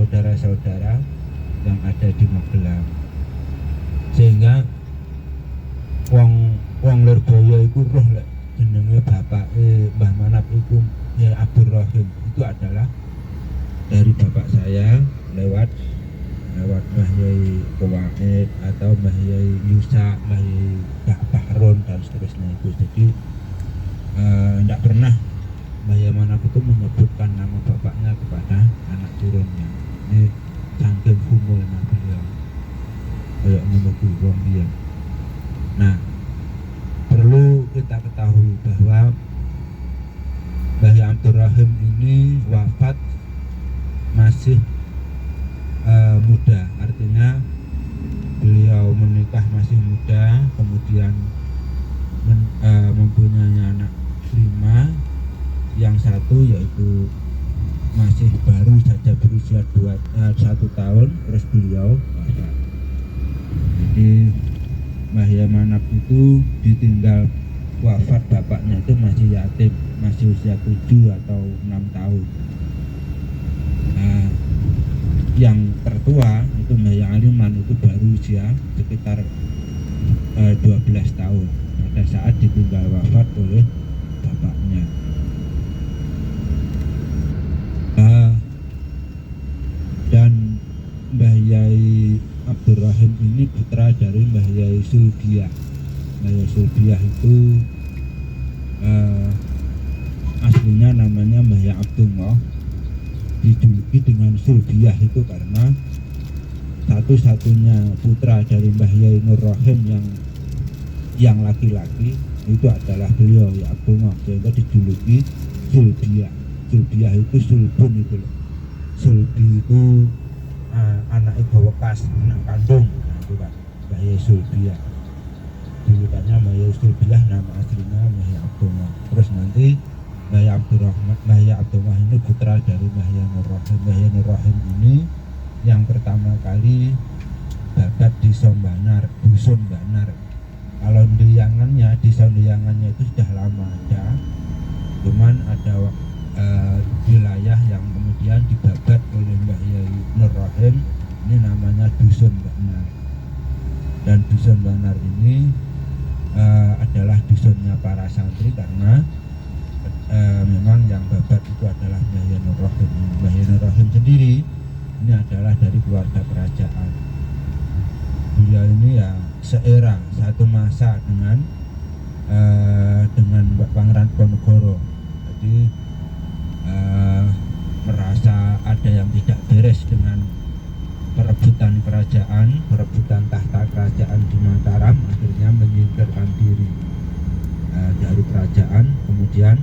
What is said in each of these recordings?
saudara-saudara yang ada di Magelang, sehingga wong Lirboyo iku roh lek jenenge bapake Mbah Manap iku ya Abdurrahim, itu adalah dari bapak saya lewat Mbah Yai Kowaid atau Mbah Yai Yusa, Mbah Yai Bahrun dan seterusnya itu. Jadi tidak pernah Mbah Yai Manap itu menyebutkan nama bapaknya kepada anak turunnya. Ini saking humulnya beliau kayak menunggu wong dia. Nah, perlu kita ketahui bahwa Mbah Yai Abdurrahim ini wafat masih muda, artinya beliau menikah masih muda, kemudian mempunyai anak 5, yang satu yaitu masih baru saja berusia 1 tahun, terus beliau wafat. Jadi Mbah Yai Manap itu ditinggal wafat bapaknya itu masih yatim, masih usia 7 atau 6 tahun. Nah, yang tertua itu Mbah Yai Aliman itu baru usia sekitar 12 tahun pada saat ditinggal wafat oleh bapaknya. Dan Mbah Yai Abdurrahim ini putra dari Mbah Yai Sulbiah. Mbah Yai Sulbiah itu aslinya namanya Mbah Yai Abdullah, dijuluki dengan Sulbiah itu karena satu-satunya putra dari Mbah Yai Nur Rahim yang laki-laki itu adalah beliau ya Abdullah, sehingga dijuluki Sulbiah. Sulbiah itu sulbun itu loh. Sulbi itu anak ibu bekas, anak kandung. Nah, itu kan Mbah Yai Sulbiah. Julukannya Mbah Yai Sulbiah, nama aslinya Mbah Yai Abdullah. Terus nanti Mbah Yai Abdullah ini putra dari Mbah Yai Nur Rahim. Mbah Yai Nur Rahim ini yang pertama kali babat di Sombanar, dusun Banar. Kalau desa Ndiyangannya itu sudah lama ada, cuman ada wilayah yang kemudian dibabat oleh Mbah Yai Nur Rahim, ini namanya dusun Banar. Dan dusun Banar ini adalah dusunnya para santri karena memang yang babat itu adalah Mbah Yai Nur Rahim. Mbah Yai Nur Rahim sendiri ini adalah dari keluarga kerajaan. Beliau ini ya seera, satu masa dengan Pangeran Ponegoro. Jadi merasa ada yang tidak beres dengan perebutan kerajaan, perebutan tahta kerajaan di Mataram, akhirnya menyingkirkan diri dari kerajaan, kemudian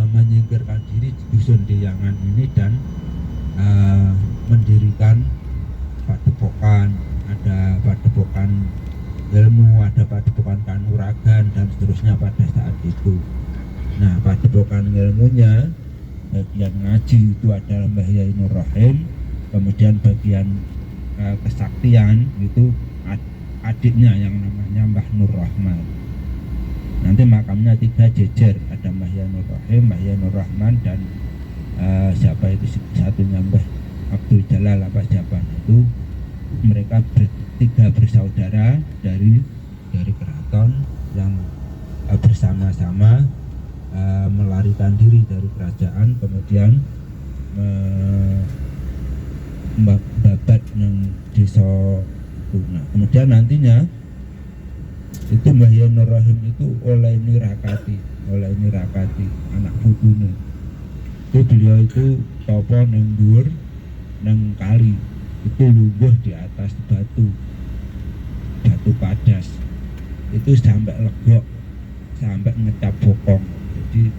menyingkirkan diri di dusun Ndiyangan ini dan mendirikan padepokan, ada padepokan ilmu, ada padepokan kanuragan dan seterusnya pada saat itu. Nah, padepokan ilmunya bagian ngaji itu adalah Mbah Yai Nur Rahim, kemudian bagian kesaktian itu adiknya yang namanya Mbah Nur Rahman. Nanti makamnya 3 jejer, ada Mbah Yai Nur Rahim, Mbah Yai Nur Rahman, dan siapa itu satunya Mbah Abdul Jalal apa siapa itu. Mereka bertiga bersaudara dari keraton yang bersama-sama melarikan diri dari kerajaan, kemudian babat yang desa Tuna. Kemudian nantinya itu Mbah Yai Nur Rahim itu oleh Nirakati anak putune. Itu beliau itu topo neng dhuwur neng kali, itu lungguh di atas batu padas, itu sampai legok, sampai ngecap bokong. Jadi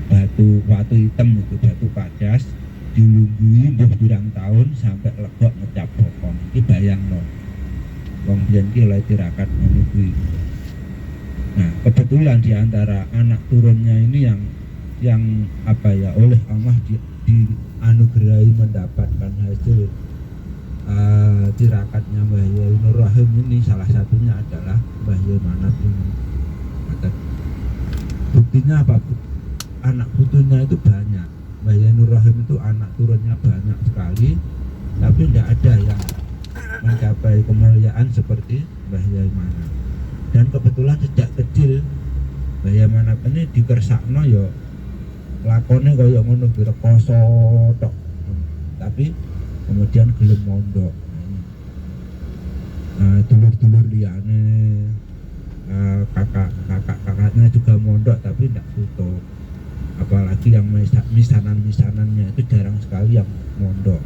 batu hitam itu batu padas dilungguhi mbuh pirang tahun sampai legok ngecap bokong. Iki bayangno wong biyen ki oleh tirakat ngono kuwi. Nah, kebetulan di antara anak turunnya ini yang oleh Allah dianugerahi mendapatkan hasil tirakatnya Mbah Yai Nur Rahim ini, salah satunya adalah Mbah Yai Manap ini. Maka buktinya apa? Anak putunya itu banyak. itu anak turunnya banyak sekali, tapi tidak ada yang mencapai kemuliaan seperti Mbah Yai Manap. Dan kebetulan sejak kecil Mbah Yai Manap ini dikersakno ya lakone kaya ngono rekoso tok, tapi kemudian gelem mondok. Dulur-dulur liyane, kakaknya juga mondok tapi tidak tutup. Apalagi yang misanan-misanannya itu jarang sekali yang mondok,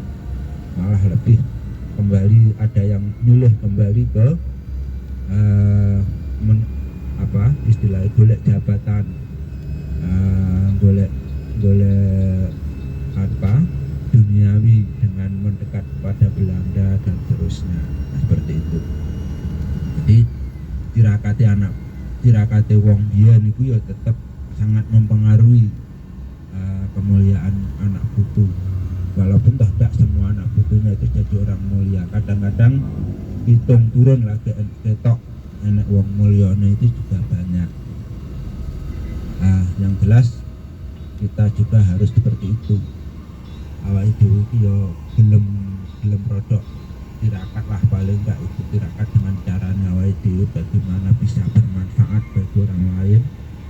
malah lebih kembali ada yang milih kembali ke istilahnya golek jabatan, golek duniawi dengan mendekat pada Belanda dan seterusnya. Seperti itu. Jadi tirakate wong biyen niku ya tetap sangat mempengaruhi kemuliaan anak putu. Walaupun tidak semua anak putunya itu jadi orang mulia, kadang-kadang hitung turun lagi ketok enek wong mulyane itu juga banyak. Yang jelas kita juga harus seperti itu. Awake dhewe iki yo gelem rodok tirakat lah, paling enggak itu tirakat dengan caranya awake dhewe bagaimana bisa bermanfaat bagi orang lain,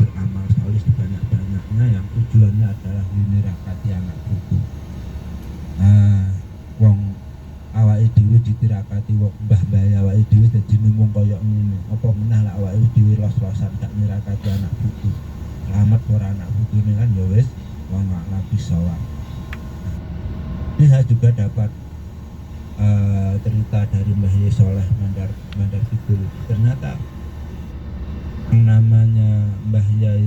beramal saleh sebanyak-banyaknya yang tujuannya adalah nirakati anak putu. Wong awake dhewe ditirakati wong mbah-mbah awake dhewe dadi mung koyo ngene. Apa menah lek awake dhewe los-losan gak nirakati anak putu. Selamat ora anak putune kan ya wis wong nabi sawah. Ini saya juga dapat cerita dari Mbah Yai Soleh Mandar Kidul. Ternyata yang namanya Mbah Yai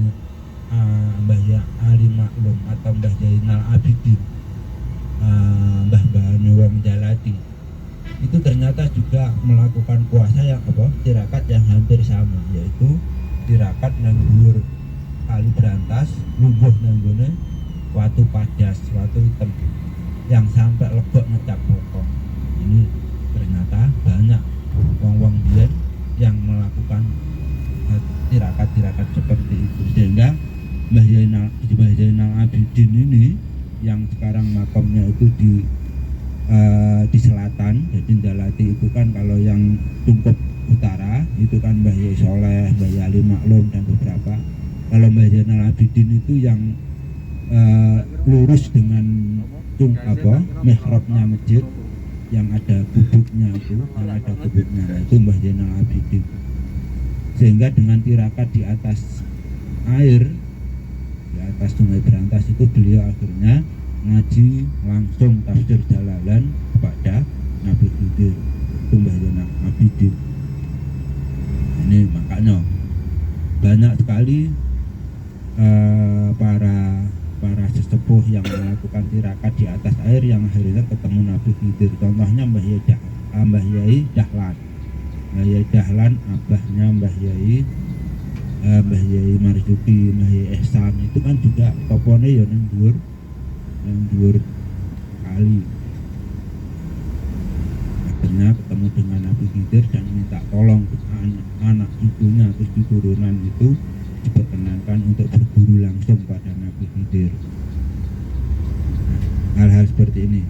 Ali Maklum atau Mbah Yai Nal Abidin, Mbah-mbahane wong Jalati, itu ternyata juga melakukan puasa yang tirakat yang hampir sama, yaitu tirakat nang dhuwur kali Brantas, lungguh nang gone watu padas, watu hitam yang sampai lebok ngecap bokong. Ini ternyata banyak wong-wong biyen yang melakukan tirakat-tirakat seperti itu, sehingga Mbah Zainal Abidin ini yang sekarang makamnya itu di selatan, jadi Jalati itu kan kalau yang Tungkup Utara itu kan Mbah Yai Soleh, Mbah Yai Ali Maklum dan beberapa. Kalau Mbah Zainal Abidin itu yang lurus dengan mihrabnya masjid yang ada gubuknya itu, itu Mbah Zainal Abidin. Sehingga dengan tirakat di atas air, di atas Sungai Brantas itu beliau akhirnya ngaji langsung tafsir Jalalan kepada Nabi Khidir, itu Mbah Zainal Abidin. Ini makanya banyak sekali para sesepuh yang melakukan tirakat di atas air yang akhirnya ketemu Nabi Khidir. Contohnya Mbah Yai Dahlan. Mbah Yai Dahlan abahnya Mbah Yai Marzuki, Mbah Yai Ihsan itu kan juga topone ya nang dhuwur kali. Akhirnya ketemu dengan Nabi Khidir dan minta tolong anak cucunya atau keturunan itu diperkenankan untuk berguru langsung pada Nabi Khidir. Hal-hal seperti ini.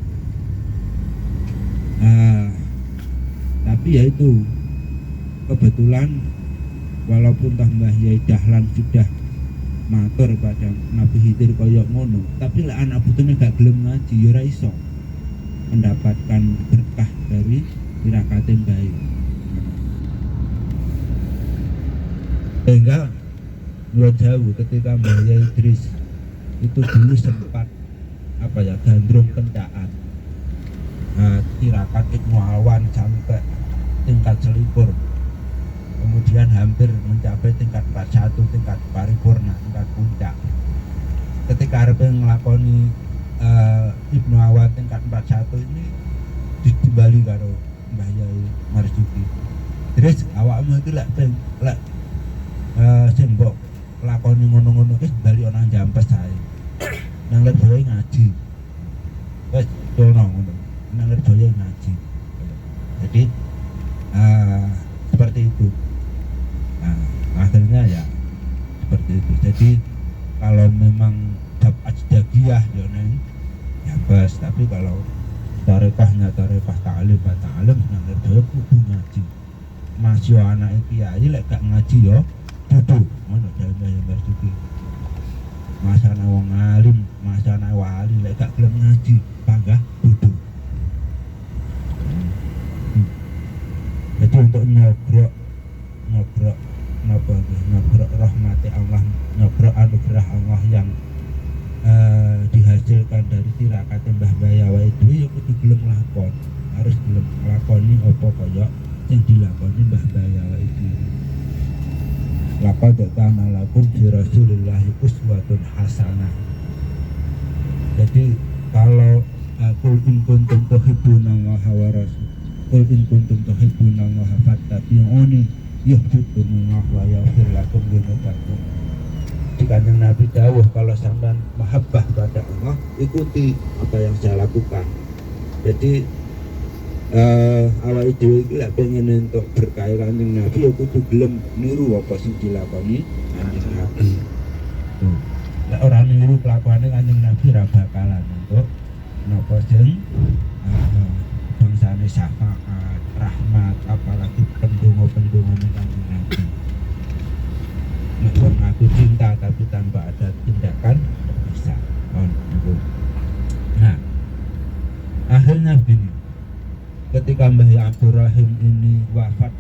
Tapi ya itu kebetulan walaupun Mbah Yai Dahlan sudah matur pada Nabi Khidir koyok ngono, tapi lah anak putune gak gelem ngaji ya ora iso mendapatkan berkah dari tirakate baik. Sehingga Nuwun Sewu ketika Mbah Yai Idris itu dulu sempat gandrung kencaan, tirakat Ibnu Alwan sampai tingkat selikur, kemudian hampir mencapai tingkat 41, tingkat paripurna, tingkat puncak. Ketika arep nglakoni Ibnu Alwan tingkat 41 ini ditimbali karo Mbah Yai Marzuki. Terus awakmu itu lek sing mbok lakoni ngono-ngono wis bali ana jampes ae. Nang Lirboyo ngaji. Wis dono ngono. Nang Lirboyo ngaji. Jadi seperti itu. Akhirnya ya seperti itu. Jadi kalau memang bab ajdagiyah ya neng, ya bebas. Tapi kalau tarekahnya tarekah ta'lim nang Lirboyo kudu ngaji. Masih anak kiai lek gak ngaji yo duduk ngono dhewe Mbah Marzuki. Masane wong alim, masane wali lek gak gelem ngaji, panggah duduk. Jadi untuk nyobrok rahmati Allah, nyobrok anugerah Allah yang dihasilkan dari tirakat Mbah Bayawa itu ya kudu gelem lakon, harus gelem lakoni apa kaya sing dilakoni Mbah Bayawa itu. Laqad kana lakum fi Rasulillahi uswatun hasanah. Jadi kalau qul in kuntum tuhibbunallaha wa rasul qul in kuntum tuhibbunallaha fattabi'uni yuhibbukumullah wa yaghfir lakum dzunubakum. Jika Nabi dawuh kalau sampean mahabbah pada Allah, ikuti apa yang saya lakukan. Jadi awak dhewe iki lek pengen entuk berkah Kanjeng Nabi ya kudu gelem niru apa sing dilakoni Kanjeng Nabi. Lek ora niru kelakuane Kanjeng Nabi ra bakalan entuk napa sing bangsane syafaat, rahmat, apalagi pendonga-pendonga Kanjeng Nabi. Nek wong ngaku cinta tapi tanpa ada tindakan bisa. Nah, akhirnya begini. Ketika Mbah Abdurrahim ini wafat,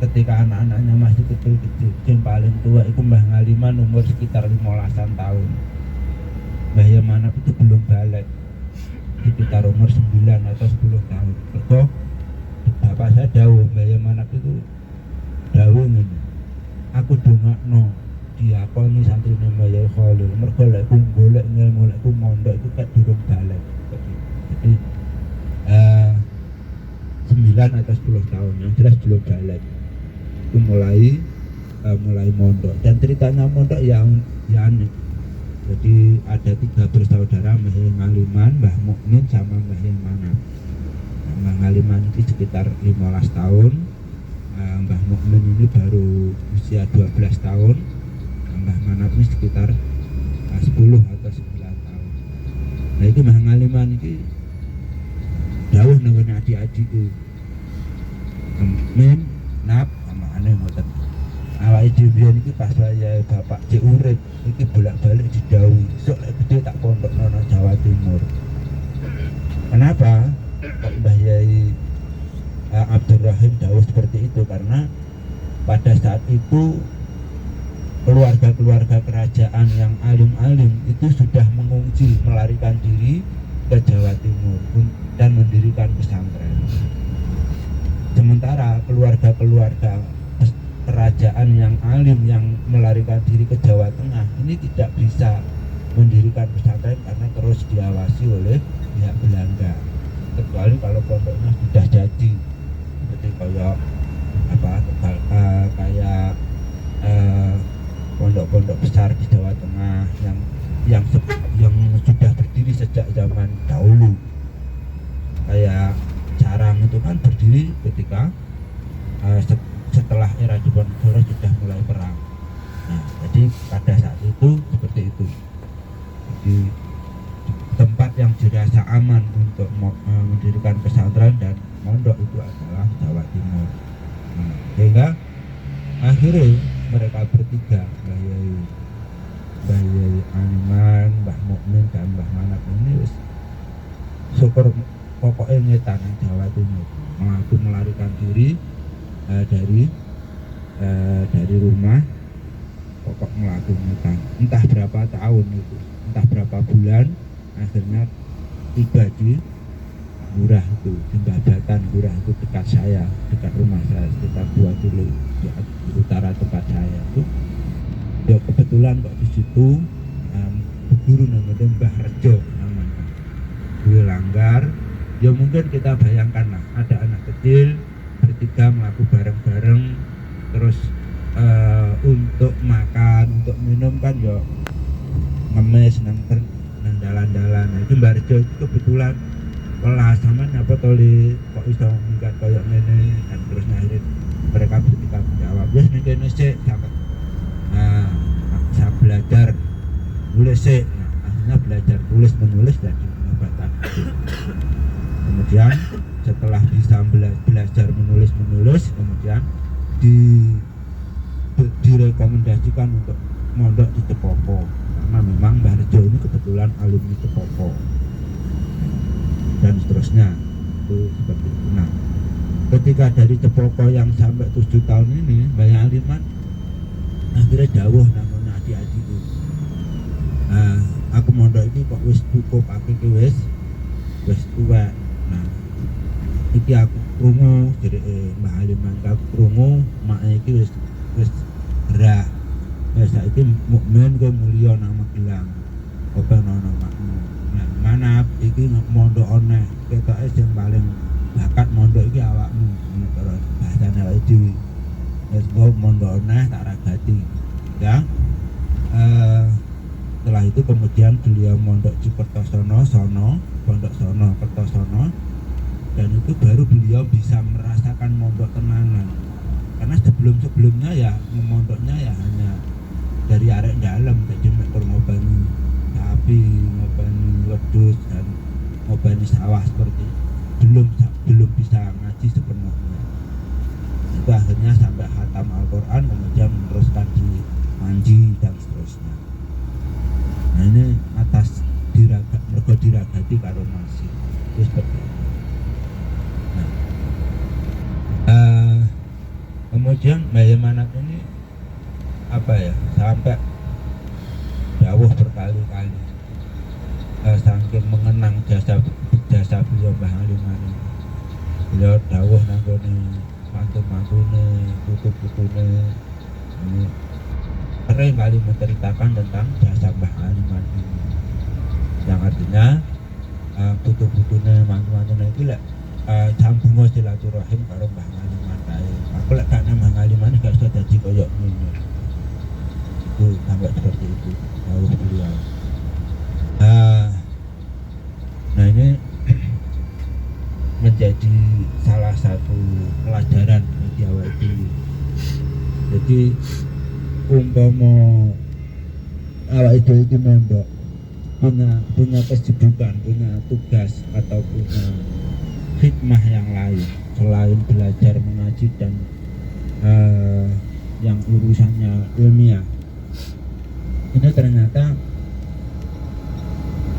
ketika anak-anaknya masih kecil-kecil, yang paling tua itu Mbah Ngaliman umur sekitar 15-an tahun. Mbah Yamanap itu belum balik, sekitar umur 9 atau 10 tahun. Mergo bapak saya dawuh, Mbah Yamanap itu dawuh ngene, aku dongakno diakoni santrine Mbah Yai Khalil, mergo lek ku golek ngilmu, lek ku mondok itu ket durung balik. Jadi 9 atau 10 tahun, yang jelas belum balik. Itu mulai mondok, dan ceritanya mondok yang aneh. Jadi ada 3 bersaudara, Mbah Ngaliman, Mbah Mukmin sama Mbah Manap. Mbah Ngaliman ini sekitar 15 tahun, Mbah Mukmin ini baru usia 12 tahun, Mbah Manap ini sekitar 10 atau 9 tahun. Nah itu Mbah Ngaliman ini dawuh nang adik-adik Min, Nap, sama aneh ngoten. Awake dhewe iki pas wayahe bapak cek urip iki bolak-balik didhawuhi, sok lek gede tak pondokno nang Jawa Timur. Kenapa kok Mbah Yai Abdurrahim dawuh seperti itu? Karena pada saat itu keluarga-keluarga kerajaan yang alim-alim itu sudah mengungsi, melarikan diri ke Jawa Timur dan mendirikan pesantren. Sementara keluarga-keluarga kerajaan yang alim yang melarikan diri ke Jawa Tengah ini tidak bisa mendirikan pesantren karena terus diawasi oleh pihak Belanda. Kecuali kalau pondoknya sudah jadi, seperti kayak pondok-pondok besar di Jawa Tengah yang sudah berdiri sejak zaman dahulu. Kayak Sarang itu kan berdiri ketika setelah era Diponegoro sudah mulai perang. Nah, jadi pada saat itu seperti itu. Jadi tempat yang dirasa aman untuk mendirikan pesantren dan mondok itu adalah Jawa Timur. Nah, sehingga akhirnya mereka bertiga, Mbah Yai Animan, Mbah Mukmin dan Mbah Manap ini syukur pokoknya ngetan Jawa Timur, mengaku melarikan diri dari rumah, pokok melaku ngetan entah berapa tahun itu, entah berapa bulan, akhirnya tiba di Ngurah itu, di Babatan Ngurah itu dekat saya, dekat rumah saya, sekitar 2 kilo di utara tempat saya itu. Ya kebetulan kok di situ guru namanya Mbah Rejo namanya, Dwi Langgar. Ya mungkin kita bayangkan lah, ada anak kecil bertiga melaku bareng-bareng, terus untuk makan, untuk minum kan ya ngemes nang dalan-dalan. Nah, itu Mbak Rejo itu kebetulan kelas sama apa toli kok iso minggat koyok ngene, dan terus akhirnya mereka bertiga menjawab, "Yes, ning kene sik sampe saya belajar nulis sik." Nah, akhirnya belajar tulis menulis dan perdebatan. Kemudian setelah bisa belajar menulis kemudian direkomendasikan untuk mondok di Cepopo, karena memang Mbah Rejo ini kebetulan alumni Cepopo dan seterusnya itu seperti itu. Nah, ketika dari Cepopo yang sampai 7 tahun ini Mbah Aliman akhirnya dawuh namanya adik-adikku, aku mondok ini kok wis cukup, aku iki wis tuwek. Nah, iki aku krungu jadi Mbah Aliman, aku krungu mak iki wis gerah. Ya saiki mukmin kowe mulya nang Magelang. Apa ana makmu. Nah, mana iki mondok oneh, ketoke sing paling bakat mondok iki awakmu. Ngono karo bahasane awake dhewe. Wis go mondok oneh tak ragati. Ya. Setelah itu kemudian beliau mondok di Kertosono, pondok sono, Kertosono, dan itu baru beliau bisa merasakan mondok tenangan. Karena sebelumnya ya mondoknya ya hanya dari arek dalam, jadi ngobani sapi, ngobani wedhus dan ngobani sawah seperti itu. Belum bisa ngaji sepenuhnya. Itu akhirnya sampai khatam Al-Quran, kemudian meneruskan di Manji dan seterusnya. Nah ini atas mergo diragati karo masih itu seperti itu. Nah, kemudian bagaimana ini apa ya, sampai dawuh berkali-kali saking mengenang jasa beliau Mbah Aliman. Beliau dawuh nanggone mantu-mantune, putu-putune ini sering kali menceritakan tentang jasa Mbah Aliman ini, yang artinya putu-putune, mantu-mantune iki lek sambungo silaturahim karo Mbah Aliman kae. Aku lek gak nang Mbah Aliman gak iso dadi koyo ngono. Itu sampai seperti itu dawuh beliau. Nah ini menjadi salah satu pelajaran bagi awak dulu. Jadi umpama awak itu mondok punya kesibukan, punya tugas atau punya hikmah yang lain selain belajar mengaji dan yang urusannya ilmiah, ini ternyata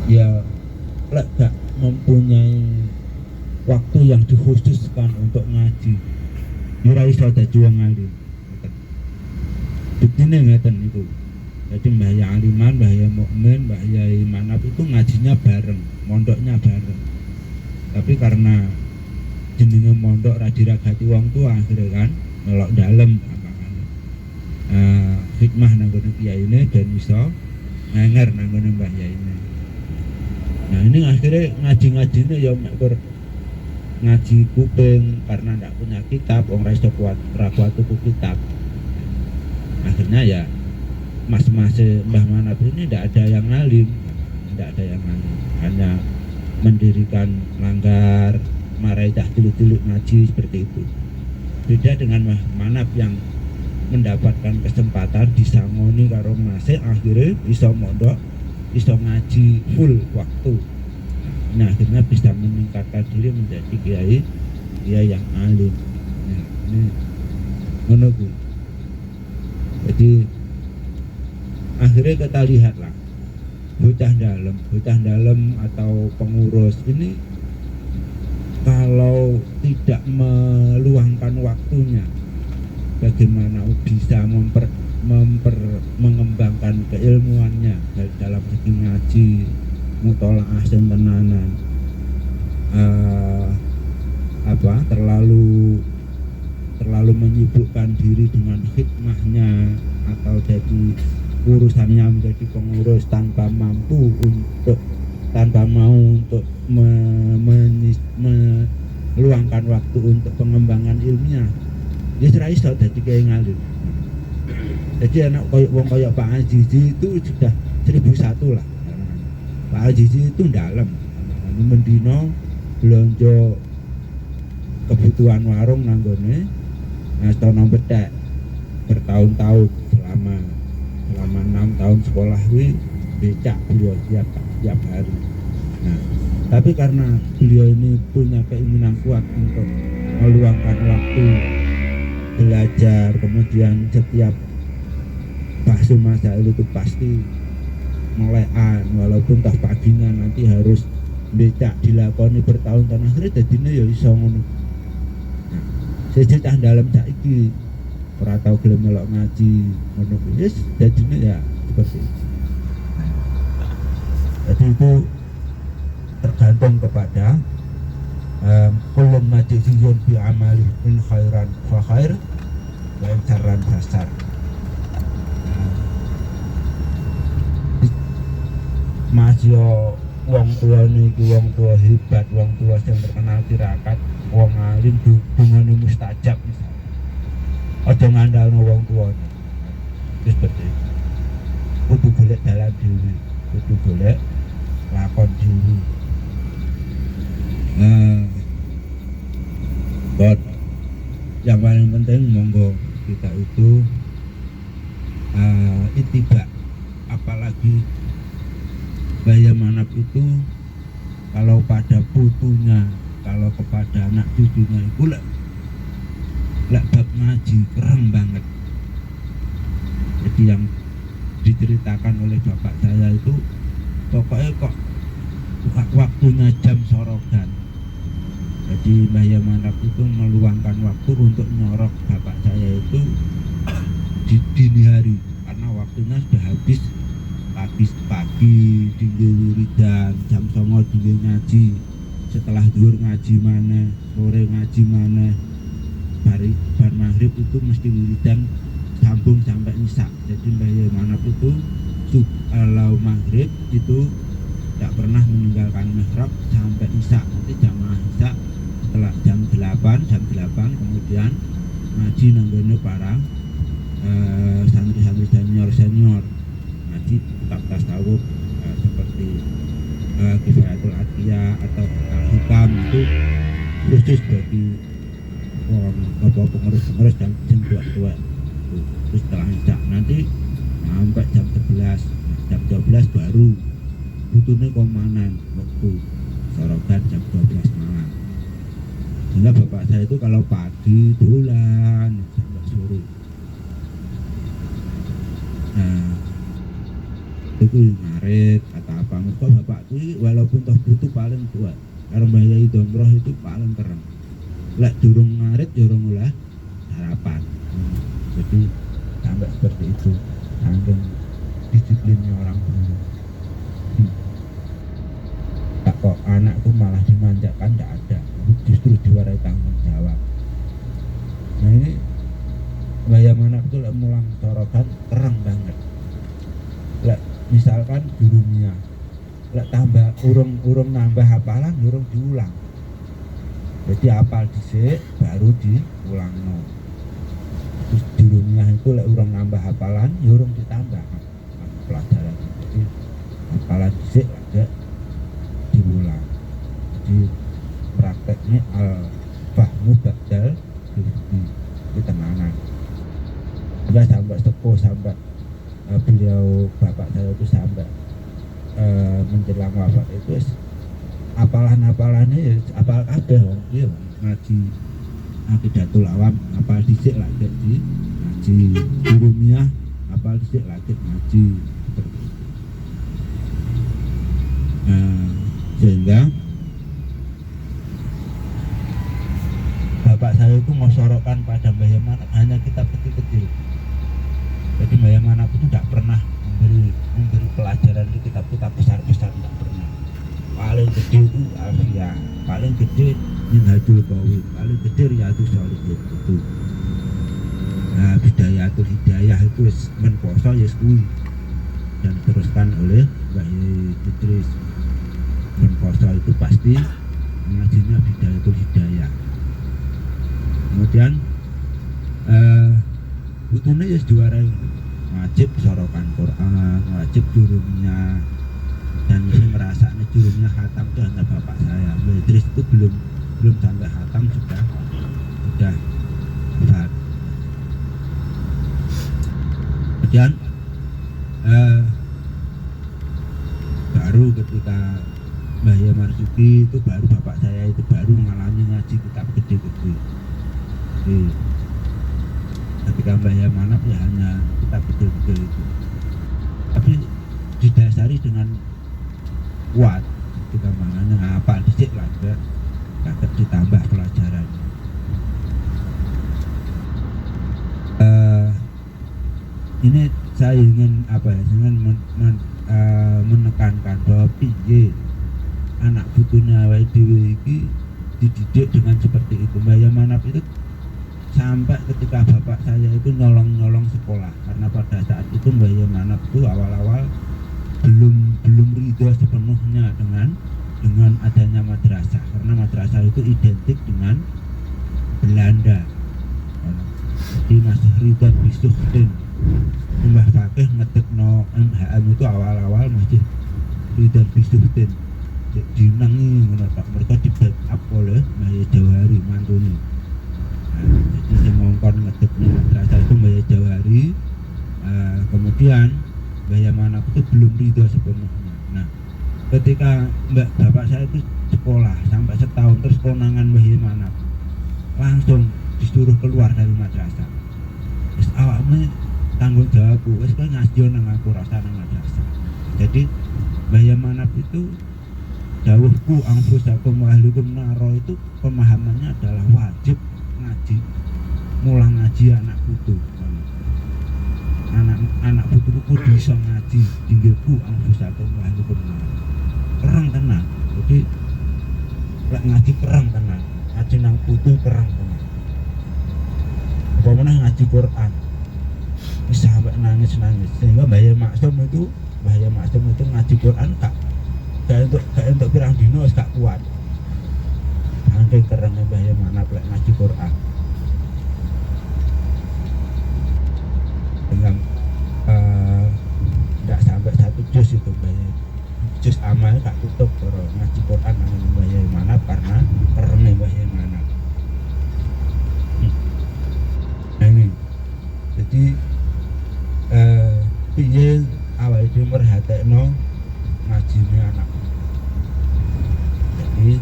ya lek gak mempunyai waktu yang dikhususkan untuk ngaji, ora iso dadi wong alim. Buktine ngeten itu. Jadi Mbah Aliman, Mbah Mukmin, Mbah Yai Manap itu ngajinya bareng, mondoknya bareng. Tapi karena jenenge mondok ra diragati wong tua, akhirnya kan melok dalem apakane. Hikmah nang ngene kiyaine ben iso ngenger nang ngene Mbah Yaine. Nah ini akhirnya ngaji-ngajine ya mek ngaji kuping karena ndak punya kitab, wong ra iso kuat tuku kitab. Akhirnya ya mas-mas Mbah Manap ini ndak ada yang ngalim, hanya mendirikan langgar, marai cah cilik-cilik ngaji seperti itu. Beda dengan Mbah Manap yang mendapatkan kesempatan disangoni karo masih akhirnya bisa mondok, bisa ngaji full waktu. Nah akhirnya bisa meningkatkan diri menjadi kiai yang alim. Nah, ini menunggu. Jadi akhirnya kita lihatlah bocah dalam atau pengurus ini kalau tidak meluangkan waktunya, bagaimana bisa mengembangkan keilmuannya dalam segi ngaji, mutolaah sing tenanan, terlalu menyibukkan diri dengan hikmahnya atau jadi urusannya menjadi pengurus tanpa mau untuk meluangkan waktu untuk pengembangan ilmiah. Dia serai iso dadi kiai ngalim. Jadi anak wong koyok Pak Azizi itu sudah 1001 lah. Pak Azizi itu dalam. Ini mendino belanja kebutuhan warung nanggone Astono Bedek bertahun-tahun selama 6 tahun sekolah ini becak beliau tiap hari. Nah, tapi karena beliau ini punya keinginan kuat untuk meluangkan waktu belajar, kemudian setiap bahasa masail itu pasti melekan, walaupun toh paginya nanti harus becak dilakoni bertahun-tahun, akhirnya jadinya ya iso ngono. Nah, sejak dalam saiki ora tau gelem melok ngaji ngono wis jadinya ya seperti itu. Jadi itu tergantung kepada kulun majiziyun bi amali in khairan fa khair wa in syarran fa syarr. Masih wong tua niki wong tua hebat, wong tua yang terkenal tirakat, wong alim dungane mustajab misalnya. Aja ngandalno wong tua. Wis seperti itu. Kudu golek dalan dhewe, kudu golek lakon dhewe. Buat yang paling penting monggo kita itu ittiba, apalagi Mbah Manap itu kalau pada putunya, kalau kepada anak cucunya itu lek bab ngaji keren banget. Jadi yang diceritakan oleh bapak saya itu pokoknya kok waktunya jam sorogan. Jadi Mbah Manap itu meluangkan waktu untuk nyorok bapak saya itu di dini hari karena waktunya sudah habis. Pagi tinggi wiridan, jam 09.00 tinggi ngaji, setelah zuhur ngaji mana, sore ngaji mana, bar maghrib itu mesti wiridan sambung sampai isya. Jadi Mbah Manap itu kalau maghrib itu tidak pernah meninggalkan mihrab sampai isya. Nanti jamaah isya setelah jam 8 kemudian ngaji nanggone para santri-santri senior ngaji kitab tasawuf seperti Kifayatul Atiyah atau Al-Hikam itu khusus bagi pengurus dan tua-tua. Terus setelah isya nanti sampai jam 11, jam 12 baru butuhnya komanan waktu sorogan jam 12 malam. Sehingga bapak saya itu kalau pagi dolan sampai sore. Nah, itu ngarit atau apa, mereka bapak itu walaupun toh butuh paling kuat karena Mbah Yai Domroh itu paling keren. Lek durung ngarit durung olah sarapan. Jadi sampai seperti itu, saking disiplinnya orang dulu. Tak kok anakku malah dimanjakan, tidak ada, justru diwarai tanggung jawab. Nah ini Mbah Manap itu lek mulang sorokan keren banget. Lek misalkan gurunya lek tambah urung nambah hafalan urung diulang, jadi hafal dhisik baru diulang no. Terus gurunya itu lek urung nambah hafalan urung ditambah pelajaran, jadi hafalan dhisik lagi diulang. Jadi prakteknya al-fahmu ba'dal di tenanan. Enggak sampai sepuh, sampai beliau bapak saya itu sampai menjelang wafat itu apalan-apalannya ya apal kabeh wong iki ngaji Aqidatul Awam, apal dhisik lagi di ngaji Jurumiyah, apal dhisik lagi ngaji seperti itu. Sehingga bapak saya itu mensyorokkan pada Mbah Manap hanya kitab kecil-kecil. Jadi Mbah Manap itu tidak pernah memberi pelajaran di kitab-kitab besar-besar, tidak pernah. Paling gede itu Alfiyah, paling gede Minhajul Qawaid, paling gede Riyadhus Shalihin itu. Nah, Bidayatul Hidayah itu menposo yes kuwi dan diteruskan oleh Mbah Yai Idris. Menposo itu pasti mengajinya Bidayatul Hidayah. Kemudian butuhnya ya juara wajib sorokan Quran, wajib jurumnya, dan saya merasa jurumnya khatam itu hanya bapak saya. Mbah Idris itu belum sampai khatam sudah hafal. Kemudian baru ketika Mbah lagi itu baru bapak saya itu baru mengalami ngaji kitab gede-gede. Jadi ketika Mbah Yai Manap ya hanya kitab gede-gede itu, tapi didasari dengan kuat ketika mana apa dicek lah agak ditambah pelajaran. Ini saya ingin menekankan bahwa piye anak putune awake dhewe iki dididik dengan seperti itu. Mbah Yai Manap itu sampai ketika bapak saya itu nyolong sekolah, karena pada saat itu Mbah Yai Manap itu awal-awal belum ridho sepenuhnya dengan adanya madrasah, karena madrasah itu identik dengan Belanda. Jadi masih ridho bisuhdin. Mbah Fakih ngedekno MHM itu awal-awal masih ridho bisuhdin. Dinangi ngono Pak, mereka di backup oleh Mbah Yai Jawahari mantune. Jadi sing ngongkon ngedekno madrasah itu Mbah Yai Jawahari. Kemudian Mbah Yai Manap itu belum ridho sepenuhnya. Nah, ketika bapak saya itu sekolah sampai setahun, terus konangan Mbah Yai Manap langsung disuruh keluar dari madrasah. Wis awakmu tanggung jawabku, wis kowe ngaji nang aku rasa nang madrasah. Jadi Mbah Yai Manap itu dawuhku anfusakum wa ahlikum naro itu pemahamannya adalah wajib ngaji, mulang ngaji anak putu. Anak putuku kudu iso ngaji dinggilku anfusakum wa ahlikum naro. Kereng tenan. Jadi lek ngaji kereng tenan. Ngaji nang putu kereng tenan. Apa meneh ngaji Quran. Wis sampai nangis-nangis. Sehingga Mbah Yai Maksum itu ngaji Quran gak untuk pirang dino wis gak kuat. Saking kerenge Mbah Yai Manap lek ngaji Quran. Dengan tidak sampai 1 juz itu Mbah Yai. Juz amalnya gak tutup kalau ngaji Quran nang Mbah Yai Manap karena kerenge Mbah Yai Manap. Nah ini, jadi piye awake dhewe merhatekno ngajine anak. Jadi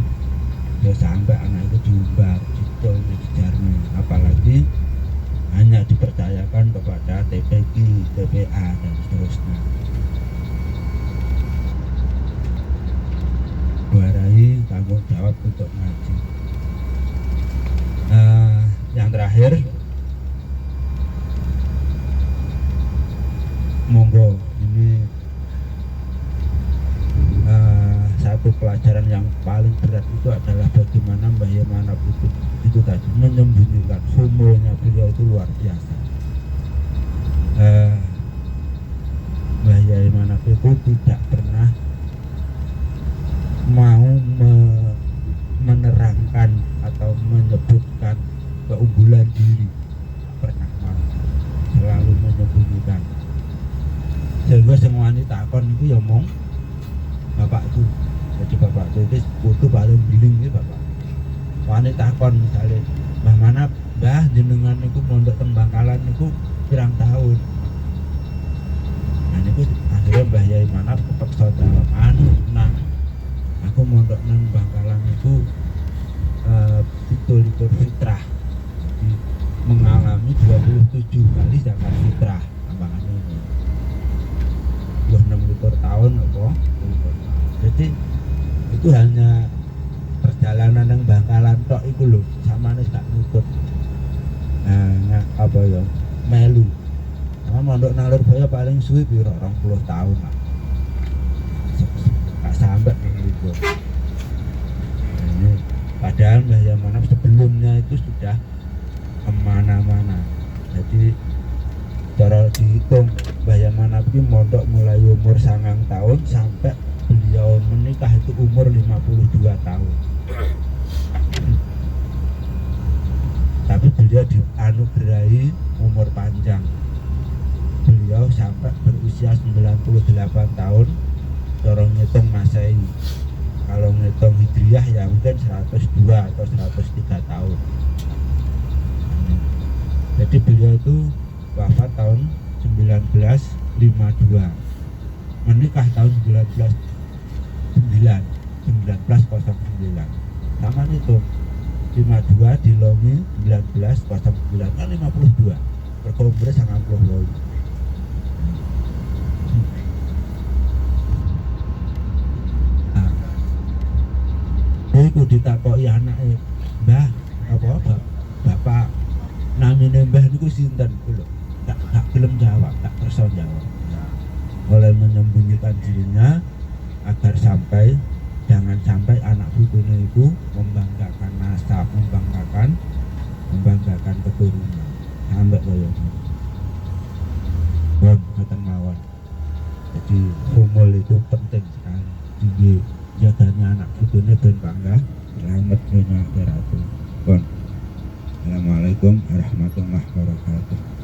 ya sampai anak itu diumbar, dicol, dijarno, apalagi hanya dipercayakan kepada TPQ, TPA dan seterusnya. Warai tanggung jawab untuk ngaji. Yang terakhir, monggo ini satu pelajaran yang paling berat itu adalah bagaimana Mbah Yai Manap itu tadi menyembunyikan humornya beliau itu luar biasa. Mbah Yai Manap itu tidak pernah mau menerangkan atau menyebutkan keunggulan diri, pernah mau, selalu menyembunyikan. Sehingga semua ini takon itu ya mong bapakku. Jadi bapakku itu kudu paling biling ya bapak. Wani takon misalnya, Mbah Manap, Mbah jenengan niku mondok teng Bangkalan niku pirang tahun. Nah niku akhirnya Mbah Yai Manap kepeksa jawab, nang aku mondok nang Bangkalan niku fitur fitrah. Jadi, mengalami 27 kali zakat fitrah tambahan ini. 26 tahun apa? Jadi itu hanya perjalanan yang Bangkalan tok iku lho, samane gak ngikut. Apa ya? Melu. Sama mondok nang Lurboyo paling suwi piro 20 tahun lah. Gak sampai ngikut. Ini padahal Mbah Yai Manap sebelumnya itu sudah kemana-mana. Jadi cara dihitung Mbah Yai Manap ini mondok mulai umur 9 tahun sampai beliau menikah itu umur 52 tahun. Tapi beliau dianugerahi umur panjang. Beliau sampai berusia 98 tahun. Cara ngitung Masehi. Kalau ngitung Hijriah ya mungkin 102 atau 103 tahun. Jadi beliau itu wafat tahun 1952, menikah tahun 1909. 1909 sama itu 52 dilongi 1909 kan 52 berkompres sangat puluh. Iku ditakoki anake, "Mbah, apa bapak namine Mbah niku sinten?" Lho, tak gelem jawab, tak kersa jawab. Oleh menyembunyikan dirinya agar jangan sampai anak putune itu membanggakan nasab, membanggakan keturunan. Sampai kaya gitu. Bon, ngoten mawon. Jadi humul itu penting sekali. Jadi jaganya anak putune ben bangga, selamat dunia akhirat. Bon. Assalamualaikum warahmatullahi wabarakatuh.